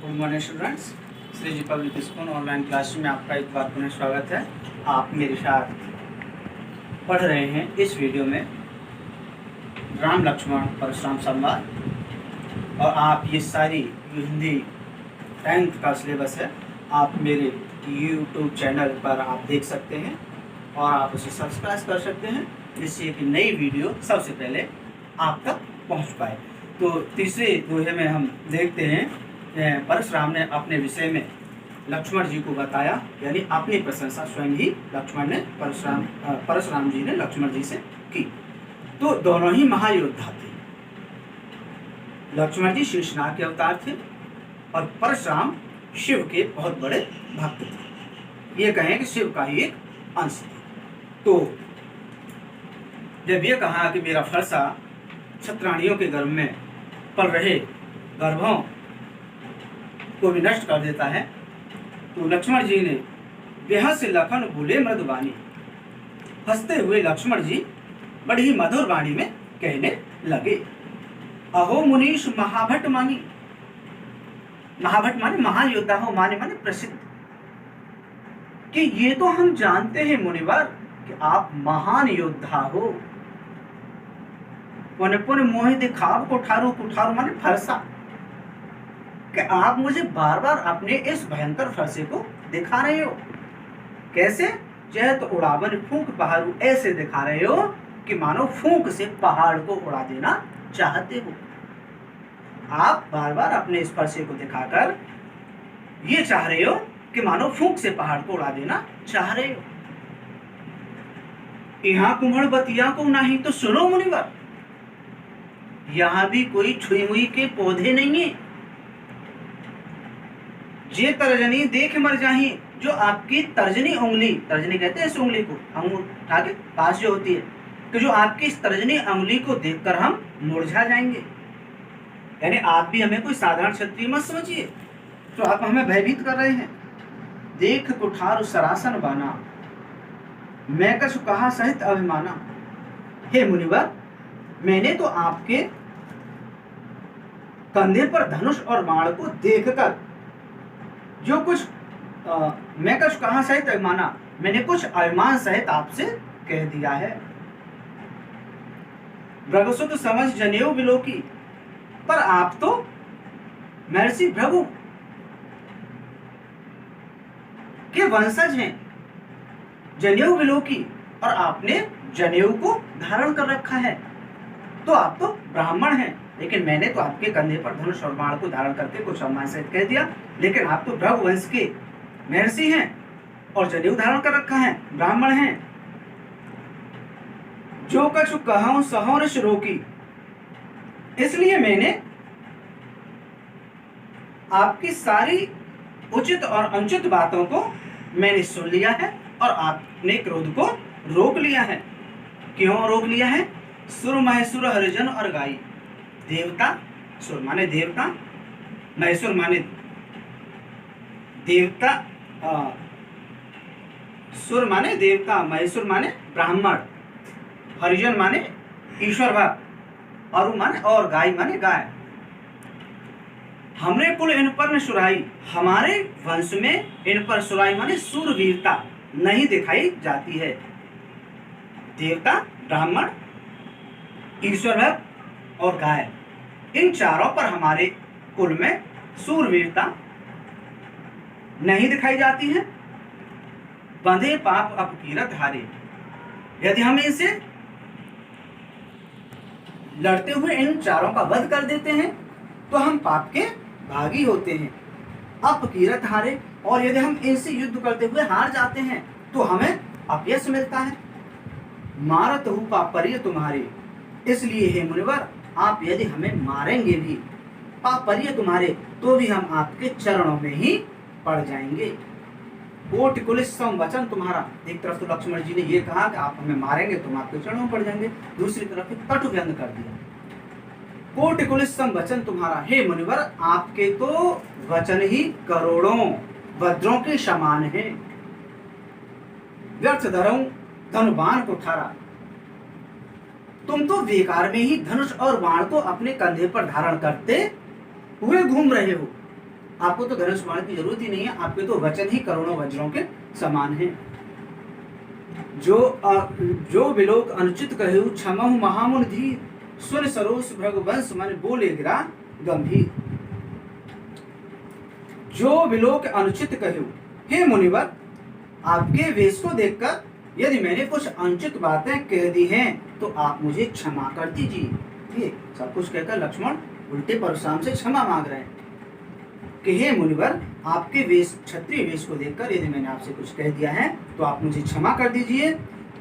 Good morning students. Shri ji public school online class में आपका एक बार पुनः स्वागत है। आप मेरे साथ पढ़ रहे हैं इस वीडियो में राम लक्ष्मण परशुराम संवाद, और आप ये सारी हिंदी 10th का सिलेबस है। आप मेरे YouTube चैनल पर आप देख सकते हैं और आप उसे सब्सक्राइब कर सकते हैं, जिससे कि नई वीडियो सबसे पहले आप तक पहुंच पाए। तो तीसरे दोहे में हम देखते हैं परशुराम ने अपने विषय में लक्ष्मण जी को बताया, यानी अपनी प्रशंसा स्वयं ही लक्ष्मण ने परशुराम जी ने लक्ष्मण जी से की। तो दोनों ही महायोद्धा थे। लक्ष्मण जी शेषनाग के अवतार थे और परशुराम शिव के बहुत बड़े भक्त थे। ये कहें कि शिव का ही एक अंश थे। तो जब ये कहा कि मेरा फरसा क्षत्राणियों के गर्भ में पल रहे गर्भों को भी नष्ट कर देता है, तो लक्ष्मण जी ने बेहद से लखन बोले मृदुवाणी। हंसते हुए लक्ष्मण जी बड़ी ही मधुर वाणी में कहने लगे, अहो मुनीश महाभट मानी। महाभट माने महायोद्धा हो, माने माने प्रसिद्ध। कि ये तो हम जानते हैं मुनिवर कि आप महान योद्धा हो। पुन पुन मोहि दिखाव कुठारू, कुठारू माने फरसा। कि आप मुझे बार बार अपने इस भयंकर फरसे को दिखा रहे हो। कैसे? जह तो उड़ावन फूंक पहाड़ू, ऐसे दिखा रहे हो कि मानो फूंक से पहाड़ को उड़ा देना चाहते हो। आप बार बार अपने इस फरसे को दिखाकर ये चाह रहे हो कि मानो फूंक से पहाड़ को उड़ा देना चाह रहे हो। यहाँ कुम्हड़ बतिया को नहीं तो सुनो मुनिवर, यहां भी कोई छुई मुई के पौधे नहीं है। जे तर्जनी देख मर जाही, जो आपकी तर्जनी उंगली, तर्जनी कहते हैं इस उंगली को, अंगूर उठा के पास जो होती है, कि जो आपकी इस तर्जनी उंगली को देखकर हम मुरझा जाएंगे। यानी आप भी हमें कोई साधारण क्षत्रिय मत समझिए, तो आप हमें भयभीत कर रहे हैं। देख कुठार सरासन बाना, मैं कछु कहा सहित अभिमाना। हे मुनिवर, मैंने तो आपके कंधे पर धनुष और बाण को देखकर जो कुछ मैं कुछ कहा सहित अभिमाना, मैंने कुछ अभिमान सहित आपसे कह दिया है। भृगुसुत समझ जनेऊ बिलोकी, पर आप तो महर्षि भृगु के वंशज हैं। जनेऊ बिलोकी, और आपने जनेऊ को धारण कर रखा है, तो आप तो ब्राह्मण हैं। लेकिन मैंने तो आपके कंधे पर धनुष और बाण को धारण करके कुछ सम्मान सहित कह दिया, लेकिन आप तो भृगु वंश के महर्षि हैं और जनेऊ धारण कर रखा है, ब्राह्मण हैं। जो कछु कहूं सहो ऋष रोकी, इसलिए मैंने आपकी सारी उचित और अनुचित बातों को मैंने सुन लिया है और आपने क्रोध को रोक लिया है। क्यों रोक लिया है? सुर महेश्वर हरिजन और गाई। देवता, सुर माने देवता, महेश्वर माने देवता, सुर माने देवता, महेश्वर माने ब्राह्मण, हरिजन माने ईश्वर भक्त, और माने और गाय माने गाय। हमरे कुल इन पर न सुराई, हमारे वंश में इन पर सुराई माने सूरवीरता नहीं दिखाई जाती है। देवता, ब्राह्मण, ईश्वर भक्त और गाय, इन चारों पर हमारे कुल में सूरवीरता नहीं दिखाई जाती है। बंधे पाप अपकीरत हारे, यदि हम इनसे लड़ते हुए इन चारों का वध कर देते हैं तो हम पाप के भागी होते हैं। अपकीरत हारे, और यदि हम इनसे युद्ध करते हुए हार जाते हैं तो हमें अपयश मिलता है। मारत हूँ पापरिय तुम्हारे, इसलिए हे मुनिवर, आप यदि हमें मारेंगे भी, पापरिय तुम्हारे, तो भी हम आपके चरणों में ही पड़ जाएंगे। कोटि कुलिस सम वचन तुम्हारा, एक तरफ तो लक्ष्मण जी ने ये कहा कि आप हमें मारेंगे तो हम आपके चरणों में पड़ जाएंगे, दूसरी तरफ कटु व्यंग कर दिया। कोटि कुलिस सम वचन तुम्हारा, हे मुनिवर, आपके तो वचन ही करोड़ों वज्रों के समान है। व्यर्थ धरऊं धनु बाण को ठारा, तुम तो बेकार में ही धनुष और बाण को अपने कंधे पर धारण करते हुए घूम रहे हो। आपको तो धनुष बाण की जरूरत ही नहीं है, आपके तो वचन ही करोड़ों वज्रों के समान हैं। जो विलोक अनुचित कहु क्षमहु महामुनि धीर, सुन सरोस भृगुवंश मन बोले गिरा गंभीर। जो विलोक अनुचित कहु, हे मुनिवर, आपके वेश को देखकर यदि मैंने कुछ अनुचित बातें कह दी हैं तो आप मुझे क्षमा कर दीजिए। ये सब कुछ कहकर लक्ष्मण उल्टे परशुराम से क्षमा मांग रहे हैं कि हे मुनिवर, आपके वेश, क्षत्रिय वेश को देखकर यदि मैंने आपसे कुछ कह दिया है तो आप मुझे क्षमा कर दीजिए,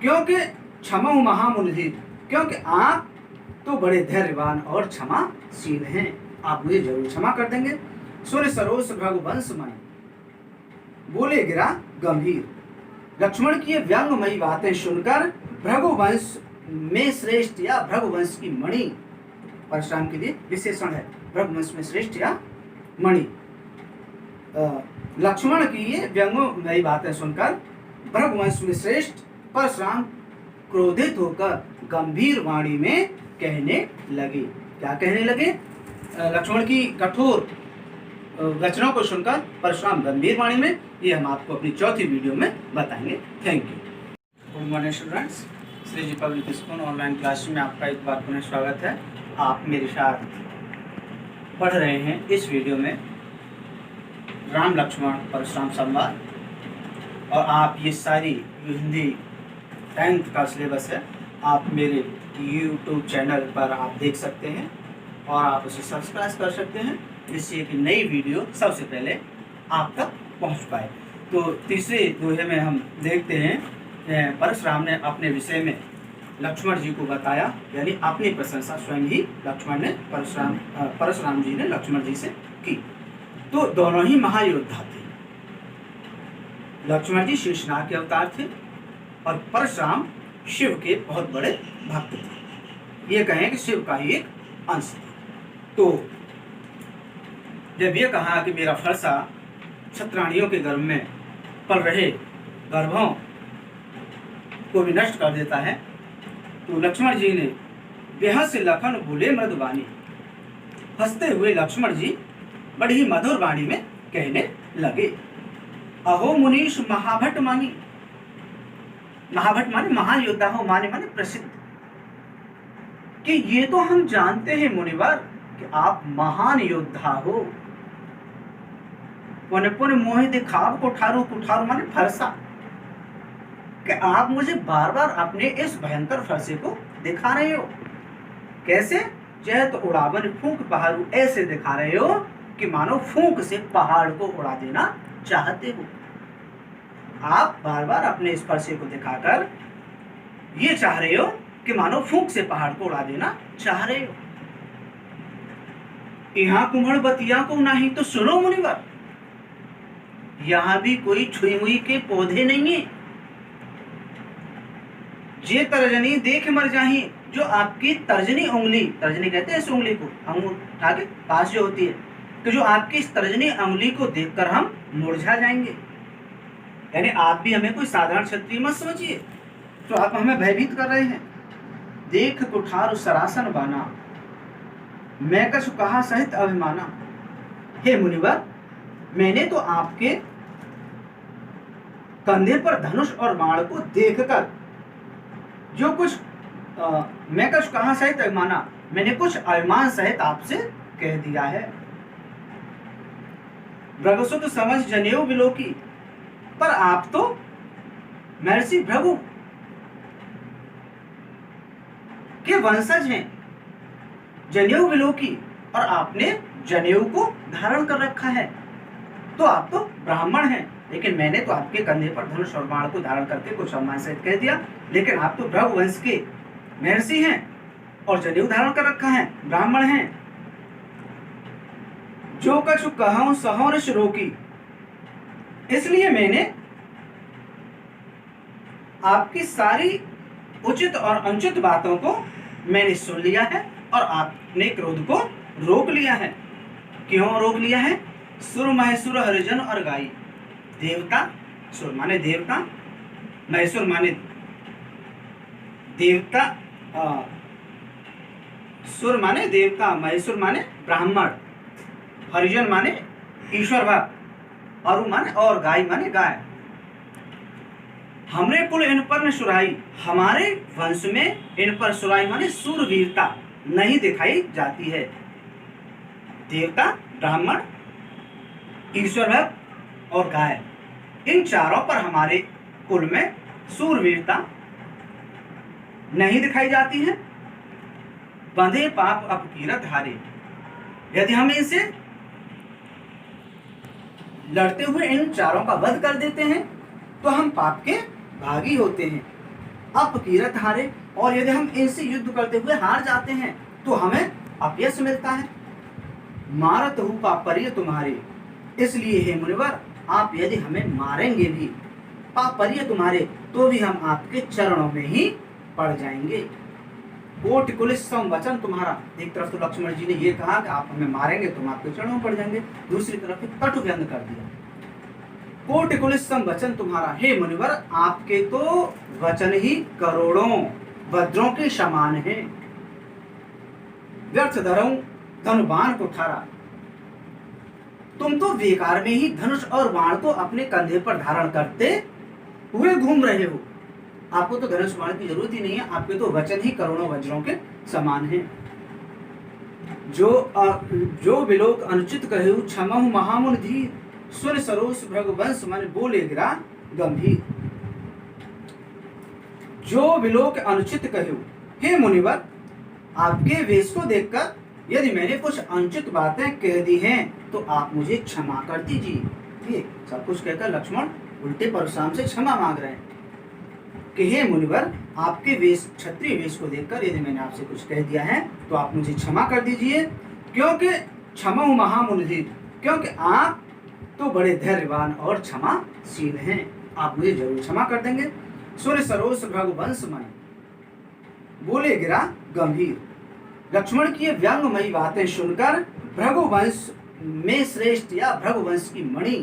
क्योंकि क्षमा महामुनि, क्योंकि आप तो बड़े धैर्यवान और क्षमाशील हैं, आप मुझे जरूर क्षमा कर देंगे। सुन सरोस भृगुवंश मन बोले गिरा गंभीर। लक्ष्मण की व्यंगमयी बातें सुनकर भृगुवंश में श्रेष्ठ या भृगुवंश की मणि, परशुराम के लिए विशेषण है, भृगुवंश में श्रेष्ठ या मणि। लक्ष्मण की ये व्यंगमयी बातें सुनकर भृगुवंश में श्रेष्ठ परशुराम क्रोधित होकर गंभीर वाणी में कहने लगे। क्या कहने लगे? लक्ष्मण की कठोर वचनों को सुनकर परशुराम गंभीर वाणी में, ये हम आपको अपनी चौथी वीडियो में बताएंगे। Thank you. Good morning students, Shri ji public school online class में आपका एक बार पुनः स्वागत है। आप मेरे साथ पढ़ रहे हैं इस वीडियो में राम लक्ष्मण परशुराम संवाद, और आप ये सारी हिंदी 10th का सिलेबस है, आप मेरे YouTube चैनल पर आप देख सकते हैं और आप उसे सब्सक्राइब कर सकते हैं, जिससे कि नई वीडियो सबसे पहले आप तक पहुंच पाए। तो तीसरे दोहे में हम देखते हैं परशुराम ने अपने विषय में लक्ष्मण जी को बताया, यानी अपनी प्रशंसा स्वयं ही लक्ष्मण ने परशुराम जी ने लक्ष्मण जी से की। तो दोनों ही महायोद्धा थे। लक्ष्मण जी शेषनाग के अवतार थे और परशुराम शिव के बहुत बड़े भक्त थे, ये कहें कि शिव का ही एक अंश था। तो जब ये कहा कि मेरा फरसा क्षत्राणियों के गर्भ में पल रहे गर्भों को भी नष्ट कर देता है, तो लक्ष्मण जी ने बेहद से लखन बोले मृदुवाणी, हंसते हुए लक्ष्मण जी बड़ी ही मधुर वाणी में कहने लगे, अहो मुनीश महाभट मानी। महाभट माने महायोद्धा हो, माने माने प्रसिद्ध, कि ये तो हम जानते हैं मुनिवर कि आप महान योद्धा हो। पुन पुन मोहि दिखाव कुठारू, कुठारू माने फरसा, कि आप मुझे बार बार अपने इस भयंकर फरसे को दिखा रहे हो। कैसे? चह तो उड़ावन फूंक पहाड़ू, ऐसे दिखा रहे हो कि मानो फूंक से पहाड़ को उड़ा देना चाहते हो। आप बार बार अपने इस फरसे को दिखाकर ये चाह रहे हो कि मानो फूंक से पहाड़ को उड़ा देना चाह रहे हो। यहाँ कुम्हड़ बतिया को नहीं तो सुनो मुनिवर, यहाँ भी कोई छुई मुई के पौधे नहीं है। जे तर्जनी देख मर जाही, जो आपकी तर्जनी उंगली, तर्जनी कहते हैं इस उंगली को, अंगूठा के पास जो होती है, कि जो आपकी इस तर्जनी उंगली को देखकर हम मुरझा जाएंगे। यानी आप भी हमें कोई साधारण क्षत्रिय मत समझिए, तो आप हमें भयभीत कर रहे हैं। देख कुठार सरासन बाना, मैं कछु कहा सहित अभिमाना। हे मुनिवर, मैंने तो आपके कंधे पर धनुष और बाण को देखकर जो कुछ मैं कछु कहा सहित अभिमाना, मैंने कुछ अभिमान सहित आपसे कह दिया है। भृगुसुत समझ जनेऊ विलोकी, पर आप तो महर्षि भृगु के वंशज हैं, जनेऊ विलोकी, और आपने जनेऊ को धारण कर रखा है, तो आप तो ब्राह्मण हैं। लेकिन मैंने तो आपके कंधे पर धनुष और बाण को धारण करके कुछ सम्मान सहित कह दिया, लेकिन आप तो भृगु वंश के महर्षि हैं और जनेऊ धारण कर रखा है, ब्राह्मण हैं। जो कछु कहूं सहो ऋष रोकी, इसलिए मैंने आपकी सारी उचित और अनुचित बातों को मैंने सुन लिया है और आपने क्रोध को रोक लिया है। क्यों रोक लिया है? सुर महेश्वर हरिजन और गाई। देवता, सुर माने देवता, महेश्वर माने देवता, सुर माने देवता, महेश्वर माने ब्राह्मण, हरिजन माने ईश्वर भक्त, अरु माने और, गाय माने गाय। हमरे कुल इन पर न सुराई, हमारे वंश में इन पर सुराई माने सूरवीरता नहीं दिखाई जाती है। देवता, ब्राह्मण, ईश्वर भक्त और गाय, इन चारों पर हमारे कुल में सूरवीरता नहीं दिखाई जाती है। बंधे पाप अपकीरत हारे, यदि हम इनसे लड़ते हुए इन चारों का वध कर देते हैं तो हम पाप के भागी होते हैं। अपकीरत हारे, और यदि हम इनसे युद्ध करते हुए हार जाते हैं तो हमें अपयश मिलता है। मारत हूँ पापरिय तुम्हारे, इसलिए हे मुनिवर आप यदि हमें मारेंगे भी, पापरिय तुम्हारे, तो भी हम आपके चरणों में ही पड़ जाएंगे। कोटि कुलिस सम वचन तुम्हारा, एक तरफ तो लक्ष्मण जी ने ये कहा कि आप हमें मारेंगे तो हम आपके चरणों में पड़ जाएंगे, दूसरी तरफ एक कटु व्यंग कर दिया। कोटि कुलिस सम वचन तुम्हारा, हे मुनिवर आपके तो वचन ही करोड़ों वज्रों के समान है। व्यर्थ धरऊं धनु बाण को ठारा, तुम तो बेकार में ही धनुष और बाण को अपने कंधे पर धारण करते हुए घूम रहे हो। आपको तो धनुष बाण की जरूरत ही नहीं है, आपके तो वचन ही करोड़ों वज्रों के समान है। जो विलोक अनुचित कहे क्षमहु महामुनि धीर, सुन सरोस भृगुवंश मन बोले गिरा गंभीर। जो विलोक अनुचित कहे, हे मुनिवर आपके वेश को देखकर यदि मैंने कुछ अनुचित बातें कह दी हैं तो आप मुझे क्षमा कर दीजिए। ये सब कुछ कहकर लक्ष्मण उल्टे परशुराम से क्षमा मांग रहे हैं कि हे मुनिवर आपके वेश, क्षत्रिय वेश को देखकर यदि मैंने आपसे कुछ कह दिया है तो आप मुझे क्षमा कर दीजिए, क्योंकि क्षमहु महामुनि, क्योंकि आप तो बड़े धैर्यवान और क्षमाशील हैं, आप मुझे जरूर क्षमा कर देंगे। सुर सरोस भृगुवंश मन बोले गिरा गंभीर, लक्ष्मण की ये व्यंगमयी बातें सुनकर भृगुवंश में श्रेष्ठ या भृगुवंश की मणि,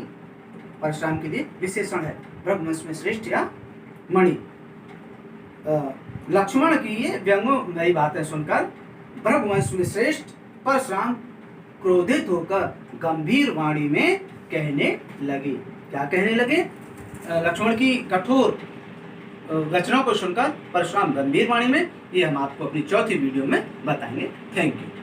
परशुराम के लिए विशेषण है भृगुवंश में श्रेष्ठ या मणि, लक्ष्मण की ये व्यंगमयी बातें सुनकर भृगुवंश में श्रेष्ठ परशुराम क्रोधित होकर गंभीर वाणी में कहने लगे। क्या कहने लगे? लक्ष्मण की कठोर वचनों को सुनकर परशुराम गंभीर वाणी में, ये हम आपको अपनी चौथी वीडियो में बताएंगे। Thank you.